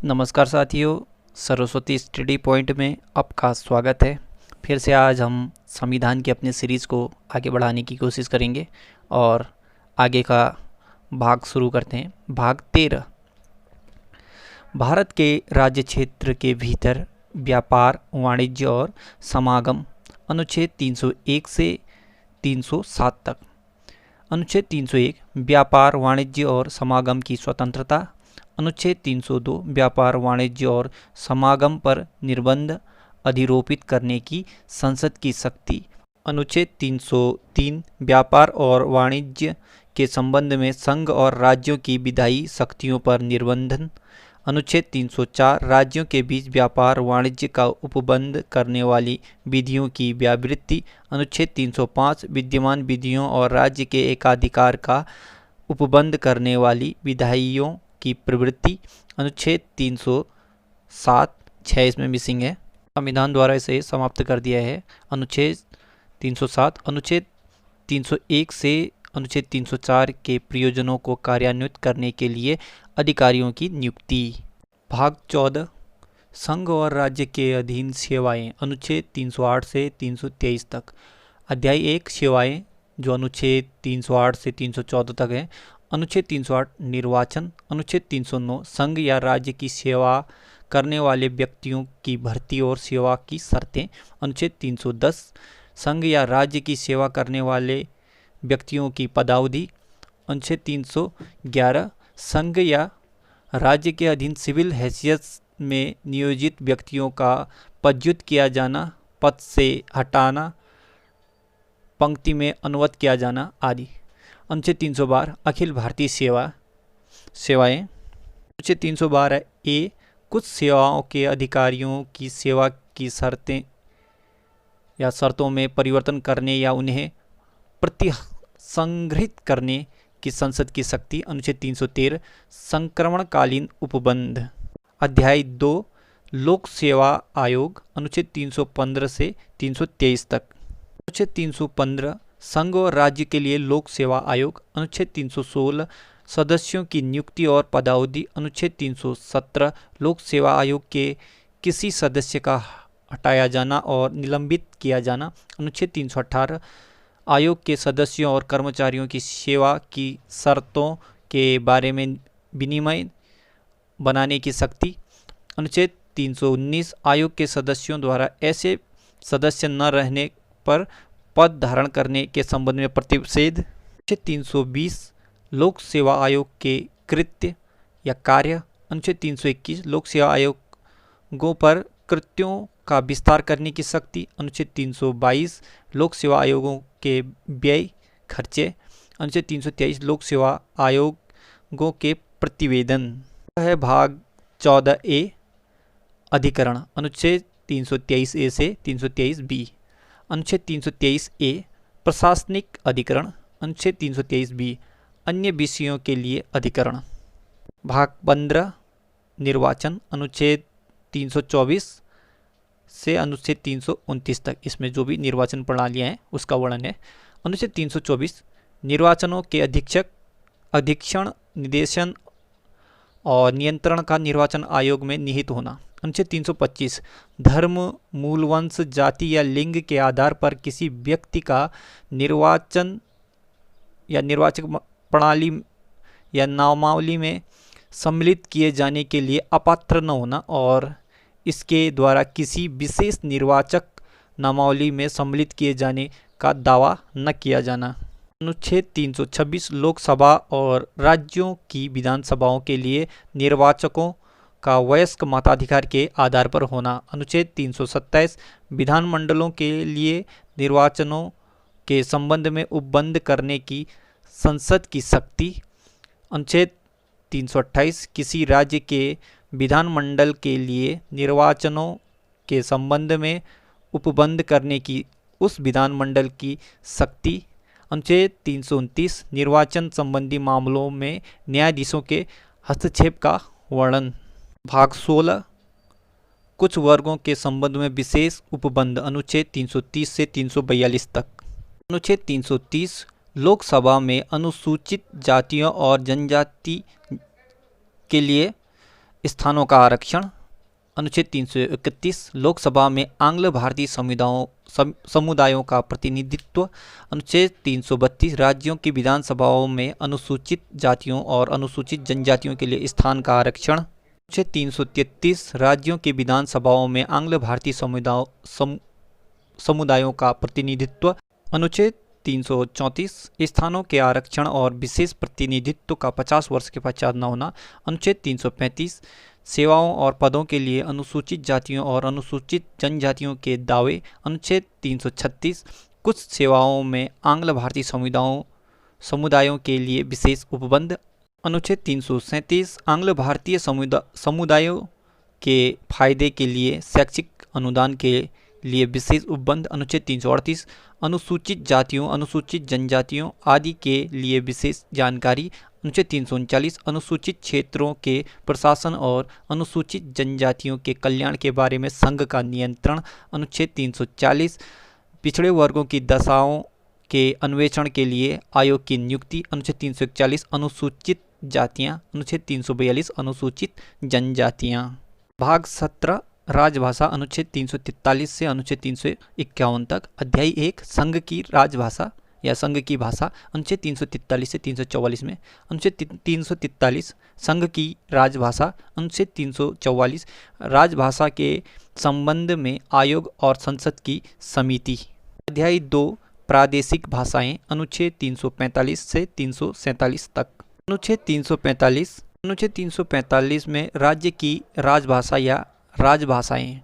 नमस्कार साथियों, Saraswati study point में आपका स्वागत है। फिर से आज हम संविधान की अपने सीरीज़ को आगे बढ़ाने की कोशिश करेंगे और आगे का भाग शुरू करते हैं। भाग 13, भारत के राज्य क्षेत्र के भीतर व्यापार, वाणिज्य और समागम, अनुच्छेद 301 से 307 तक। अनुच्छेद 301 व्यापार, वाणिज्य और समागम की स्वतंत्रता। अनुच्छेद 302 व्यापार, वाणिज्य और समागम पर निर्बंध अधिरोपित करने की संसद की शक्ति। अनुच्छेद 303 व्यापार और वाणिज्य के संबंध में संघ और राज्यों की विधायी शक्तियों पर निर्बंधन। अनुच्छेद 304 राज्यों के बीच व्यापार वाणिज्य का उपबंध करने वाली विधियों की व्यावृत्ति। अनुच्छेद 305 विद्यमान विधियों और राज्य के एकाधिकार का उपबंध करने वाली विधायियों की प्रवृत्ति। अनुच्छेद 307 6 इसमें मिसिंग है, संविधान द्वारा इसे समाप्त कर दिया है। अनुच्छेद 307 अनुच्छेद 301 से अनुच्छेद 304 के प्रयोजनों को कार्यान्वित करने के लिए अधिकारियों की नियुक्ति। भाग 14 संघ और राज्य के अधीन सेवाएं, अनुच्छेद 308 से 323 तक। अध्याय 1 सेवाएं, जो अनुच्छेद 308 से 314 तक है। अनुच्छेद 308 निर्वाचन। अनुच्छेद 309 संघ या राज्य की सेवा करने वाले व्यक्तियों की भर्ती और सेवा की शर्तें। अनुच्छेद 310 संघ या राज्य की सेवा करने वाले व्यक्तियों की पदावधि। अनुच्छेद 311 संघ या राज्य के अधीन सिविल हैसियत में नियोजित व्यक्तियों का पदच्युत किया जाना, पद से हटाना, पंक्ति में अनुवाद किया जाना आदि। अनुच्छेद 312 अखिल भारतीय सेवाएं। अनुच्छेद 312 ए कुछ सेवाओं के अधिकारियों की सेवा की शर्तें या शर्तों में परिवर्तन करने या उन्हें प्रतिसंग्रहित करने की संसद की शक्ति। अनुच्छेद 313 संक्रमणकालीन उपबंध। अध्याय 2 लोक सेवा आयोग, अनुच्छेद 315 से 323 तक। अनुच्छेद 315 संघ और राज्य के लिए लोक सेवा आयोग। अनुच्छेद 316 सदस्यों की नियुक्ति और पदावधि। अनुच्छेद 317 लोक सेवा आयोग के किसी सदस्य का हटाया जाना और निलंबित किया जाना। अनुच्छेद 318 आयोग के सदस्यों और कर्मचारियों की सेवा की शर्तों के बारे में विनिमय बनाने की शक्ति। अनुच्छेद 319 आयोग के सदस्यों द्वारा ऐसे सदस्य न रहने पर पद धारण करने के संबंध में प्रतिषेध। अनुच्छेद 320 लोक सेवा आयोग के कृत्य या कार्य। अनुच्छेद 321 लोक सेवा आयोगों पर कृत्यों का विस्तार करने की शक्ति। अनुच्छेद 322 लोक सेवा आयोगों के व्यय खर्चे। अनुच्छेद 323 लोक सेवा आयोगों के प्रतिवेदन है। भाग 14 ए अधिकरण, अनुच्छेद 323 ए से 323 बी। अनुच्छेद 323 ए प्रशासनिक अधिकरण। अनुच्छेद 323 बी अन्य विषयों के लिए अधिकरण। भाग 15 निर्वाचन, अनुच्छेद 324 से अनुच्छेद 329 तक। इसमें जो भी निर्वाचन प्रणालियाँ हैं उसका वर्णन है। अनुच्छेद 324 निर्वाचनों के अधीक्षण, निर्देशन और नियंत्रण का निर्वाचन आयोग में निहित होना। अनुच्छेद 325 धर्म, मूल वंश, जाति या लिंग के आधार पर किसी व्यक्ति का निर्वाचन या निर्वाचक प्रणाली या नामावली में सम्मिलित किए जाने के लिए अपात्र न होना और इसके द्वारा किसी विशेष निर्वाचक नामावली में सम्मिलित किए जाने का दावा न किया जाना। अनुच्छेद 326 लोकसभा और राज्यों की विधानसभाओं के लिए निर्वाचकों का वयस्क मताधिकार के आधार पर होना। अनुच्छेद 327 विधानमंडलों के लिए निर्वाचनों के संबंध में उपबंध करने की संसद की शक्ति। अनुच्छेद 328 किसी राज्य के विधानमंडल के लिए निर्वाचनों के संबंध में उपबंध करने की उस विधानमंडल की शक्ति। अनुच्छेद 329 निर्वाचन संबंधी मामलों में न्यायाधीशों के हस्तक्षेप का वर्णन। भाग 16 कुछ वर्गों के संबंध में विशेष उपबंध, अनुच्छेद 330 से 342 तक। अनुच्छेद 330 लोकसभा में अनुसूचित जातियों और जनजाति के लिए स्थानों का आरक्षण। अनुच्छेद 331 लोकसभा में आंग्ल भारतीय समुदायों का प्रतिनिधित्व। अनुच्छेद 332 राज्यों की विधानसभाओं में अनुसूचित जातियों और अनुसूचित जनजातियों के लिए स्थान का आरक्षण। अनुच्छेद 333 राज्यों की विधानसभाओं में आंग्ल भारतीय समुदायों का प्रतिनिधित्व। अनुच्छेद 334 स्थानों के आरक्षण और विशेष प्रतिनिधित्व का 50 वर्ष के पश्चात न होना। अनुच्छेद 335 सेवाओं और पदों के लिए अनुसूचित जातियों और अनुसूचित जनजातियों के दावे। अनुच्छेद 336 कुछ सेवाओं में आंग्ल भारतीय समुदायों के लिए विशेष उपबंध। अनुच्छेद 337 आंग्ल भारतीय समुदायों के फायदे के लिए शैक्षिक अनुदान के लिए विशेष उपबंध। अनुच्छेद 338 अनुसूचित जातियों अनुसूचित जनजातियों आदि के लिए विशेष जानकारी। अनुच्छेद 339 अनुसूचित क्षेत्रों के प्रशासन और अनुसूचित जनजातियों के कल्याण के बारे में संघ का नियंत्रण। अनुच्छेद 340 पिछड़े वर्गों की दशाओं के अन्वेषण के लिए आयोग की नियुक्ति। अनुच्छेद 341 अनुसूचित जातियां। अनुच्छेद 342 अनुसूचित जनजातियां। भाग 17 राजभाषा। अनुच्छेद 343 से अनुच्छेद 351 तक। अध्याय 1 संघ की राजभाषा या संघ की भाषा। अनुच्छेद 343 से 344 में। अनुच्छेद 343 संघ की राजभाषा। अनुच्छेद 344 राजभाषा के संबंध में आयोग और संसद की समिति। अध्याय 2 प्रादेशिक भाषाएं। अनुच्छेद 345 से 347 तक। अनुच्छेद 345 में राज्य की राजभाषा या राजभाषाएं।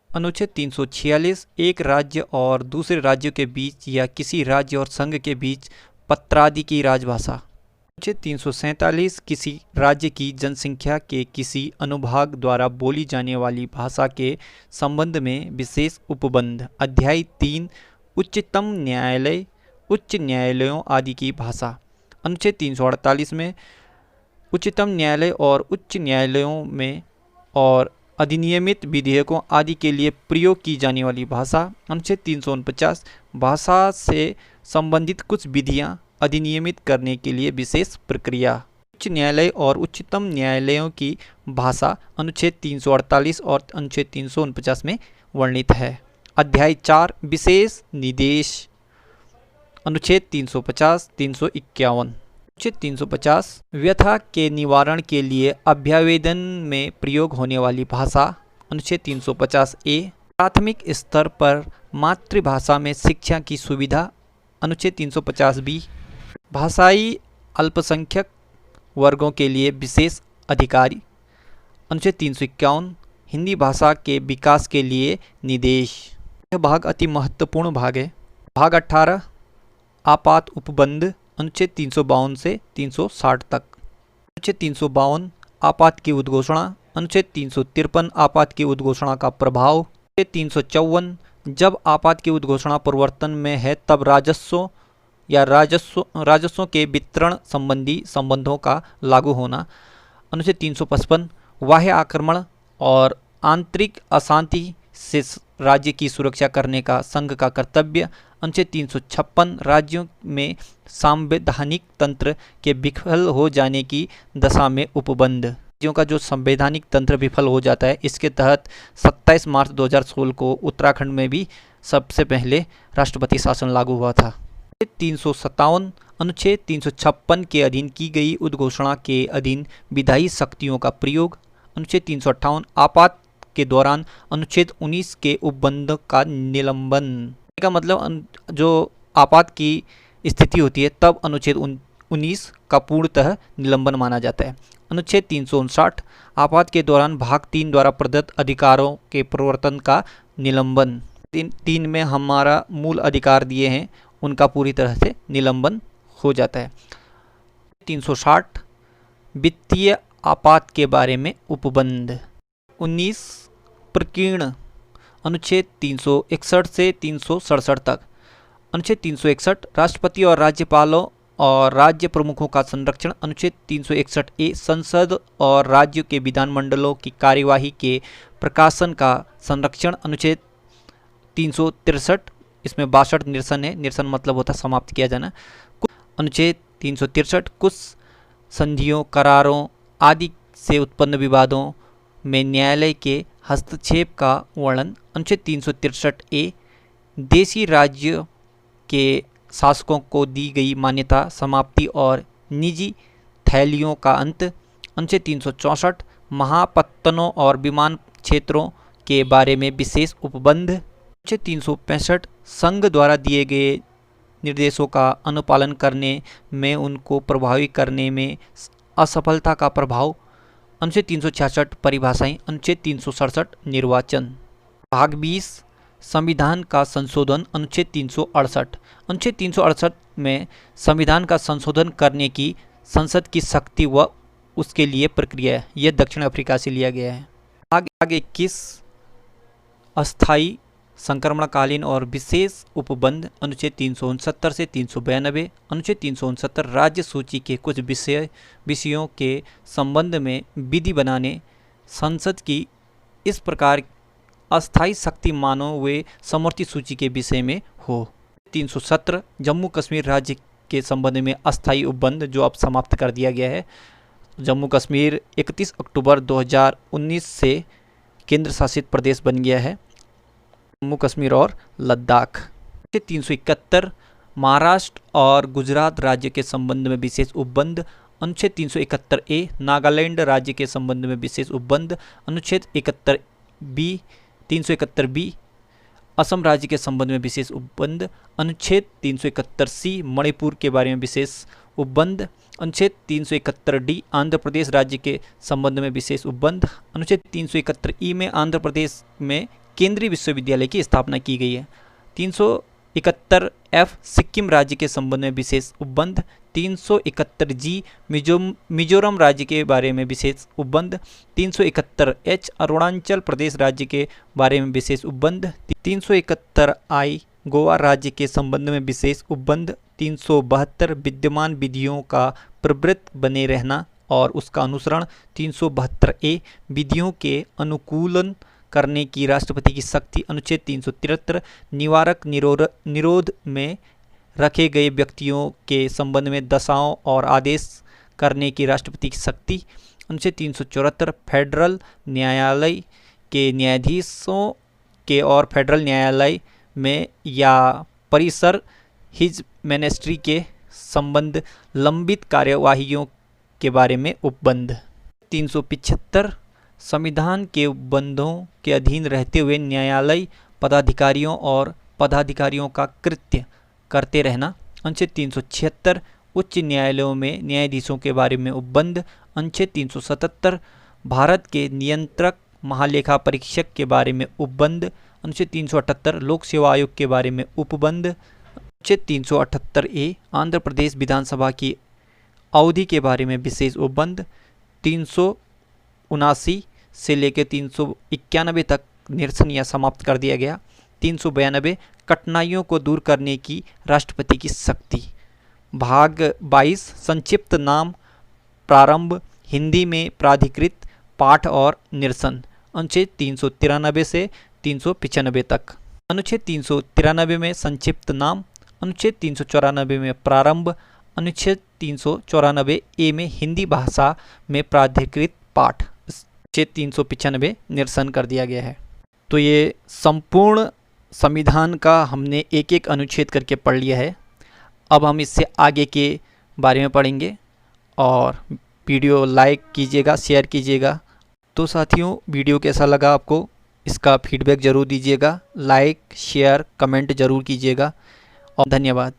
अनुच्छेद 346 एक राज्य और दूसरे राज्यों के बीच या किसी राज्य और संघ के बीच पत्रादि की राजभाषा। अनुच्छेद 347 किसी राज्य की जनसंख्या के किसी अनुभाग द्वारा बोली जाने वाली भाषा के संबंध में विशेष उपबंध। अध्याय 3 उच्चतम न्यायालय उच्च न्यायालयों आदि की भाषा। अनुच्छेद 348 में उच्चतम न्यायालय और उच्च न्यायालयों में और अधिनियमित विधेयकों आदि के लिए प्रयोग की जाने वाली भाषा। अनुच्छेद 349 भाषा से संबंधित कुछ विधियां अधिनियमित करने के लिए विशेष प्रक्रिया। उच्च न्यायालय और उच्चतम न्यायालयों की भाषा अनुच्छेद 348 और अनुच्छेद 349 में वर्णित है। अध्याय 4 विशेष निर्देश। अनुच्छेद 350 351। अनुच्छेद 350 व्यथा के निवारण के लिए अभ्यावेदन में प्रयोग होने वाली भाषा। अनुच्छेद 350 ए प्राथमिक स्तर पर मातृभाषा में शिक्षा की सुविधा। अनुच्छेद 350 बी भाषाई अल्पसंख्यक वर्गों के लिए विशेष अधिकारी। अनुच्छेद 351 हिंदी भाषा के विकास के लिए निर्देश। यह भाग अति महत्वपूर्ण भाग है। भाग 18 आपात उपबंध। अनुच्छेद 352 से 360 तक। अनुच्छेद 352 आपात की उद्घोषणा। अनुच्छेद 353 आपात की उद्घोषणा का प्रभाव। अनुच्छेद 354 जब आपात की उद्घोषणा प्रवर्तन में है तब राजस्व या राजस्वों के वितरण संबंधी संबंधों का लागू होना। अनुच्छेद 355 बाह्य आक्रमण और आंतरिक अशांति से राज्य की सुरक्षा करने का संघ का कर्तव्य। अनुच्छेद 356 राज्यों में संवैधानिक तंत्र के विफल हो जाने की दशा में उपबंध। राज्यों का जो संवैधानिक तंत्र विफल हो जाता है, इसके तहत 27 मार्च 2016 को उत्तराखंड में भी सबसे पहले राष्ट्रपति शासन लागू हुआ था। 357 अनुच्छेद 356 के अधीन की गई उद्घोषणा के अधीन विधायी शक्तियों का प्रयोग। अनुच्छेद 358 आपात के दौरान अनुच्छेद 19 के उपबंध का निलंबन का मतलब जो आपात की स्थिति होती है तब अनुच्छेद 19 का पूर्णतः निलंबन माना जाता है। अनुच्छेद 359 आपात के दौरान भाग 3 द्वारा प्रदत्त अधिकारों के प्रवर्तन का निलंबन। 3 में हमारा मूल अधिकार दिए हैं उनका पूरी तरह से निलंबन हो जाता है। 360 वित्तीय आपात के बारे में उपबंध। 19 प्रकीर्ण। अनुच्छेद 361 से 367 तक। अनुच्छेद 361 राष्ट्रपति और राज्यपालों और राज्य प्रमुखों का संरक्षण। अनुच्छेद 361 ए संसद और राज्यों के विधानमंडलों की कार्यवाही के प्रकाशन का संरक्षण। अनुच्छेद 363 इसमें 62 निरसन है। निरसन मतलब होता समाप्त किया जाना। अनुच्छेद 363 कुछ संधियों करारों आदि से उत्पन्न विवादों में न्यायालय के हस्तक्षेप का वर्णन। अनुच्छेद 363 देशी राज्य के शासकों को दी गई मान्यता समाप्ति और निजी थैलियों का अंत। अनुच्छेद 364 महापत्तनों और विमान क्षेत्रों के बारे में विशेष उपबंध। अनुच्छेद 365 संघ द्वारा दिए गए निर्देशों का अनुपालन करने में उनको प्रभावी करने में असफलता का प्रभाव। अनुच्छेद 366 परिभाषाएं। अनुच्छेद 367 निर्वाचन। भाग 20 संविधान का संशोधन। अनुच्छेद 368 अनुच्छेद 368 में संविधान का संशोधन करने की संसद की शक्ति व उसके लिए प्रक्रिया है। यह दक्षिण अफ्रीका से लिया गया है। भाग 21 अस्थायी संक्रमणकालीन और विशेष उपबंध। अनुच्छेद 369 से 392। अनुच्छेद 369 राज्य सूची के कुछ विषयों के संबंध में विधि बनाने संसद की इस प्रकार अस्थायी शक्ति मानो वे समवर्ती सूची के विषय में हो। 317 जम्मू कश्मीर राज्य के संबंध में अस्थायी उपबंध जो अब समाप्त कर दिया गया है। जम्मू कश्मीर 31 अक्टूबर 2019 से केंद्र शासित प्रदेश बन गया है। जम्मू कश्मीर और लद्दाख। 371 महाराष्ट्र और गुजरात राज्य के संबंध में विशेष उपबंध। अनुच्छेद 371 नागालैंड राज्य के संबंध में विशेष उपबंध। अनुच्छेद 371 बी असम राज्य के संबंध में विशेष उपबंध। अनुच्छेद 371 मणिपुर के बारे में विशेष उपबंध। अनुच्छेद 371 आंध्र प्रदेश राज्य के संबंध में विशेष उपबंध। अनुच्छेद 371 में आंध्र प्रदेश में केंद्रीय विश्वविद्यालय की स्थापना की गई है। 371 सिक्किम राज्य के संबंध में विशेष उपबंध। 371 मिजोरम राज्य के बारे में विशेष उपबंध। 371 अरुणाचल प्रदेश राज्य के बारे में विशेष उपबंध। 371 गोवा राज्य के संबंध में विशेष उपबंध। 372 विद्यमान विधियों का प्रवृत्त बने रहना और उसका अनुसरण। 372 विधियों के अनुकूलन करने की राष्ट्रपति की शक्ति। अनुच्छेद 373 निवारक निरोध में रखे गए व्यक्तियों के संबंध में दशाओं और आदेश करने की राष्ट्रपति की शक्ति। अनुच्छेद 374 फेडरल न्यायालय के न्यायाधीशों के और फेडरल न्यायालय में या परिसर हिज मिनिस्ट्री के संबंध लंबित कार्यवाहियों के बारे में उपबंध। 375 संविधान के उपबंधों के अधीन रहते हुए न्यायालय पदाधिकारियों और पदाधिकारियों का कृत्य करते रहना। अनुच्छेद 376 उच्च न्यायालयों में न्यायाधीशों के बारे में उपबंध। अनुच्छेद 377 भारत के नियंत्रक महालेखा परीक्षक के बारे में उपबंध। अनुच्छेद 378 लोक सेवा आयोग के बारे में उपबंध। अनुच्छेद 378 आंध्र प्रदेश विधानसभा की अवधि के बारे में विशेष उपबंध। 379 से लेकर 391 तक निरसन या समाप्त कर दिया गया। 392 कठिनाइयों को दूर करने की राष्ट्रपति की शक्ति। भाग 22 संक्षिप्त नाम प्रारंभ हिंदी में प्राधिकृत पाठ और निरसन। अनुच्छेद 393 से 395 तक। अनुच्छेद 393 में संक्षिप्त नाम। अनुच्छेद 394 में प्रारंभ। अनुच्छेद 394 ए में हिंदी भाषा में प्राधिकृत पाठ। अनुच्छेद 395 निरसन कर दिया गया है। तो ये संपूर्ण संविधान का हमने एक एक अनुच्छेद करके पढ़ लिया है। अब हम इससे आगे के बारे में पढ़ेंगे और वीडियो लाइक कीजिएगा, शेयर कीजिएगा। तो साथियों वीडियो कैसा लगा आपको, इसका फीडबैक ज़रूर दीजिएगा। लाइक शेयर कमेंट ज़रूर कीजिएगा और धन्यवाद।